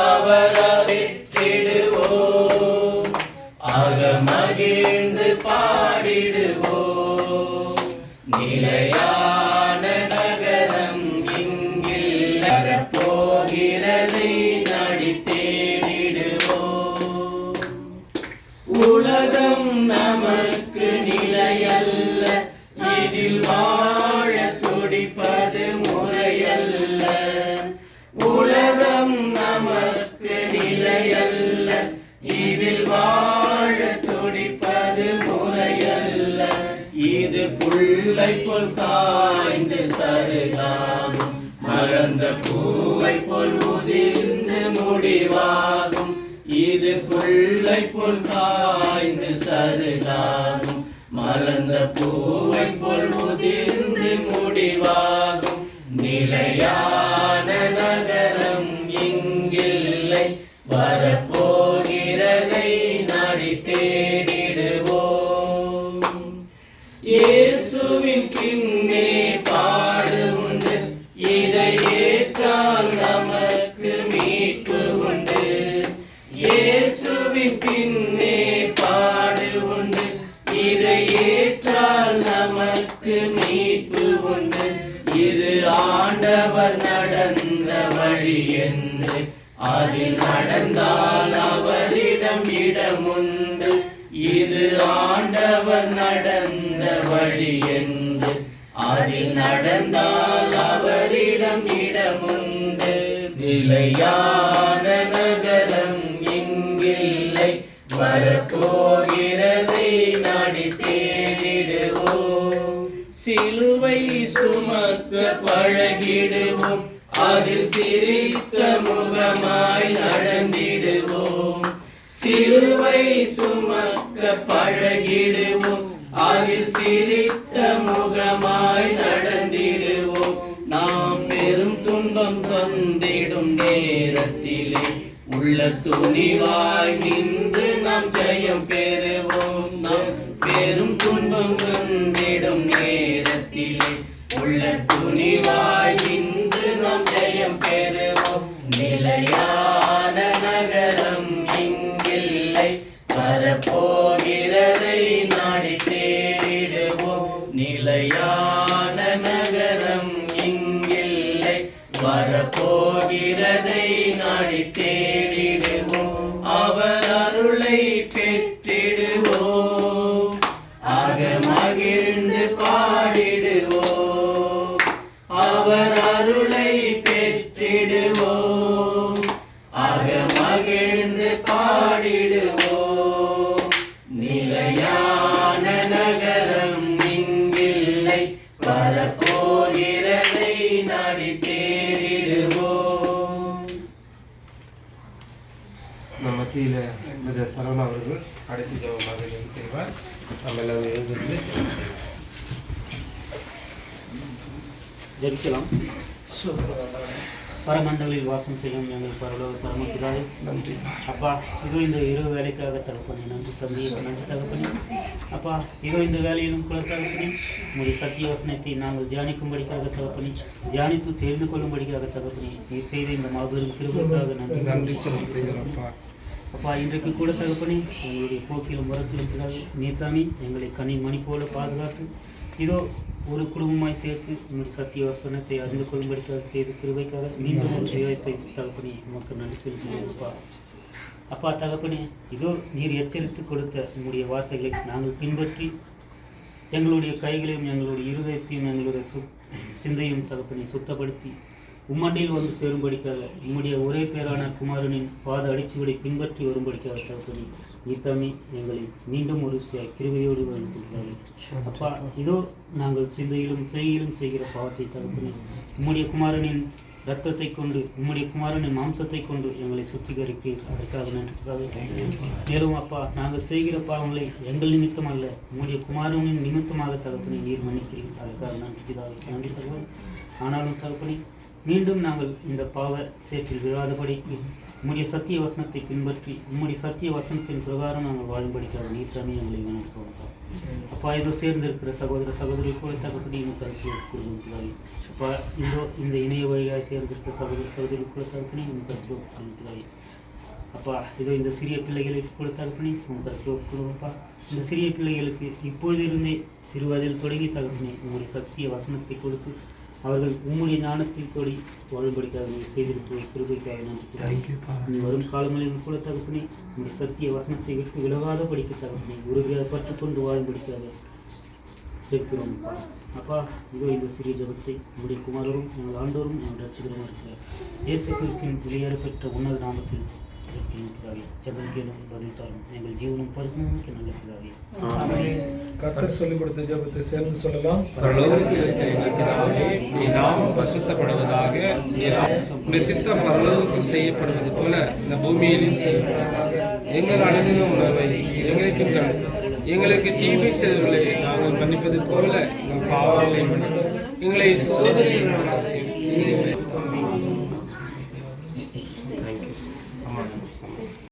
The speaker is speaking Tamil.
அவரை வெற்றிடுவோம். ஆக மகிழ்ந்து பாடிடுவோம். நிலையான நகரம் இங்கில் வரப்போகிறதை நாடி தேடிடுவோம். உலகம் நமக்கு நிலையல்ல, இதில் வாழ துடிப்பது முறையல்ல. உலகம் நமக்கு நிலையல்ல, இதில் வாழ துடிப்பது முறையல்ல. இது புல்லை போல் காய்ந்து சருகாகும், மலர்ந்த பூவை போல் உதிர்ந்து முடிவாகும். இது புல்லை போல் காய்ந்து சருகாகும், மலர்ந்த பூவை போல் உதிர்ந்து முடிவாகும். நிலையான நகரம் இங்கில்லை, வரப்போகிறதை நாடி தேடிடுவோம். இயேசுவின் பின்னே பாடு உண்டு, இதை ஏற்றால் நமக்கு மீட்பு உண்டு. இயேசுவின் பின்னே பாடு உண்டு, இதை ஏற்றால் நமக்கு மீட்பு உண்டு. இது ஆண்டவர் நடந்த வழி என்று, அதில் நடந்தால் அவரிடம் இடமுண்டு. இது ஆண்டவர் நடந்த வழி என்று, அதில் நடந்தால் அவரிடம் இடமுண்டு. நிலையான நகரம் இங்கில்லை, வரப்போகிறதை நாடி தேடிடுவோம். சிலுவை சுமக்க பழகிடுவோம், அதில் சிரித்த முகமாய் நடந்திடுவோம். சிலுவை சுமக்க பழகிடுவோம், அதில் சிரித்த முகமாய் நடந்திடுவோம். நாம் பெரும் துன்பம் தந்திடும் நேரத்திலே உள்ள துணிவாய் நின்று நாம் ஜெயம் பெறுவோம். நாம் பெரும் துன்பம் தந்திடும் நேரத்திலே உள்ள துணிவாய் நின்று நாம் ஜெயம் பெறுவோம். நிலையான நகரம் இங்கில்லை, வரப்போகிறதை நாடி தேடிடுவோம். நிலையான நகரம் இங்கில்லை, வரப்போகிறதை நாடி தேடிடுவோம். அவர் அருளை பெற்றிடுவோம், ஆக மகிழ்ந்து பாடிடுவோம். அவர் அருளை பெற்றிடுவோம், ஆக மகிழ்ந்து பாடிடுவோம். நிலையான நகரம் இங்கில்லை, வரப்போகிறதை நாடி தேடிடுவோம். நம்ம மத்தியில் சரவணா அவர்கள் கடைசி ஜெபமாக ஜெபம் செய்வார். நம்ம எல்லாரும் எழுந்திருந்து ஜெபிக்கலாம். பரமண்டலில் வாசம் செய்யும் எங்கள் பரலோக பரமபிதாவே, நன்றி அப்பா. இதோ இந்த இரவு வேலைக்காக தகப்பனே, நன்றி தம்பி, நன்றி தகப்பனே. அப்பா, இதோ இந்த வேலையிலும் கூட தகப்பனே, உங்களுடைய சத்திய வசனத்தை நாங்கள் தியானிக்கும்படிக்காக தகப்பனே, தியானித்து தெரிந்து கொள்ளும்படிக்காக தகப்பனே, நீ செய்த இந்த மாபெரும் கிருபைக்காக நன்றி நன்றி செலுத்துகிறோம். அப்பா. இன்றைக்கு கூட தகப்பனே, எங்களுடைய போக்கிலும் வரத்திலும் நீத்தாமி எங்களை கண்ணி மணி போல பாதுகாத்து இதோ ஒரு குடும்பமாய் சேர்த்து உங்களுடைய சத்திய வசனத்தை அறிந்து கொள்ளும்படிக்காக செய்த கிருபைக்காக மீண்டும் ஒரு ஜெயத்தை தகப்பனே உமக்கு நன்றி செலுத்துகிறோம்ப்பா. அப்பா தகப்பனே, இதோ நீர் எச்சரித்து கொடுத்த உங்களுடைய வார்த்தைகளை நாங்கள் பின்பற்றி எங்களுடைய கைகளையும் எங்களுடைய இருதயத்தையும் எங்களுடைய சிந்தையும் தகப்பனை சுத்தப்படுத்தி உம்மண்டையில் வந்து சேரும்படிக்காக உம்முடைய ஒரே பேரான குமாரனின் பாத அடிச்சுவடை பின்பற்றி வரும்படிக்காக தகப்பனே நீத்தாமி எங்களை மீண்டும் ஒரு கிருபையோடு வருகிறார்கள். அப்பா, இதோ நாங்கள் சிந்தையிலும் செய்யிலும் செய்கிற பாவத்தை தகப்பனே உம்முடைய குமாரனின் இரத்தத்தை கொண்டு உம்முடைய குமாரனின் மாம்சத்தை கொண்டு எங்களை சுத்திகரிப்பீர். அதற்காக நன்றிக்காக. மேலும் அப்பா, நாங்கள் செய்கிற பாவங்களை எங்கள் நிமித்தம் அல்ல உம்முடைய குமாரனின் நிமித்தமாக தகப்பனை நீர் மன்னிக்கிறீர்கள். அதற்காக நன்றி சொல்வோம். ஆனாலும் தகப்பனை மீண்டும் நாங்கள் இந்த பாவ சேற்றில் விழாதபடி உம்முடைய சத்திய வசனத்தை பின்பற்றி உம்முடைய சத்திய வசனத்தின் பிரகாரம் நாங்கள் வாழும்படிக்காக நீர் தாமே எங்களை வணங்குகிறோம் அப்பா. இதோ சேர்ந்திருக்கிற சகோதர சகோதரிகள் கூட தகப்படி கொடுக்கிறாய் அப்பா. இந்த இணைய வழியாக சேர்ந்திருக்கிற சகோதர சகோதரிகள் கூட தகப்பனி உங்கள் கருத்தில் கொடுக்கிறாய் அப்பா. இதோ இந்த சிறிய பிள்ளைகளுக்கு கூட தகப்பனி உங்கள் கருத்தில் கொடுப்பா. இந்த சிறிய பிள்ளைகளுக்கு இப்பொழுதிருந்தே சிறுவதில் தொடங்கி தகப்பனி உங்களுடைய சத்திய வசனத்தை கொடுத்து அவர்கள் உம்முடைய ஞானத்தில் கொடி வாழும்படிக்காக நீங்கள் செய்திருக்கிற கிருபைக்காக நன்றி. நீ வரும் காலங்களில் கூட தகப்பனி உங்களுடைய சத்திய வசனத்தை விட்டு விலகாத படிக்க தகப்பனி உறுதியாக பற்றுக்கொண்டு வாழும்படிக்காக ஜெபிக்கிறோம் அப்பா. இதோ இந்த சிறிய ஜபத்தை உங்களுடைய குமாரரும் எங்கள் ஆண்டோரும் எங்கள் ரட்சகரும் இருக்கிறார் இயேசு கிறிஸ்துவின் வெளியேறப்பெற்ற உன்னத நாமத்தில் ஜெபிக்கிறோம். ஜெபம் பதில் தாரும் எங்கள் ஜீவனும் பரிசுமிக்க நல்ல பிதாவே. கர்த்தர் சொல்லிக் கொடுத்த ஜெபத்தை சேர்ந்து சொல்லலாம். பரலோகத்தில் இருக்கிற எங்கள் பிதாவே, உம்முடைய நாமம் பரிசுத்தப்படுவதாக, உம்முடைய சித்தம் பரலோகத்தில் செய்யப்படுவது போல இந்த பூமியிலும் செய்யப்படுவதாக. எங்கள் அனுதின உணவை எங்களுக்கு தரும். எங்களுக்கு தீமை செய்தவர்களை நாங்கள் மன்னிப்பது போல எங்கள் பாவங்களை மன்னித்து எங்களை சோதனையில் நடத்தி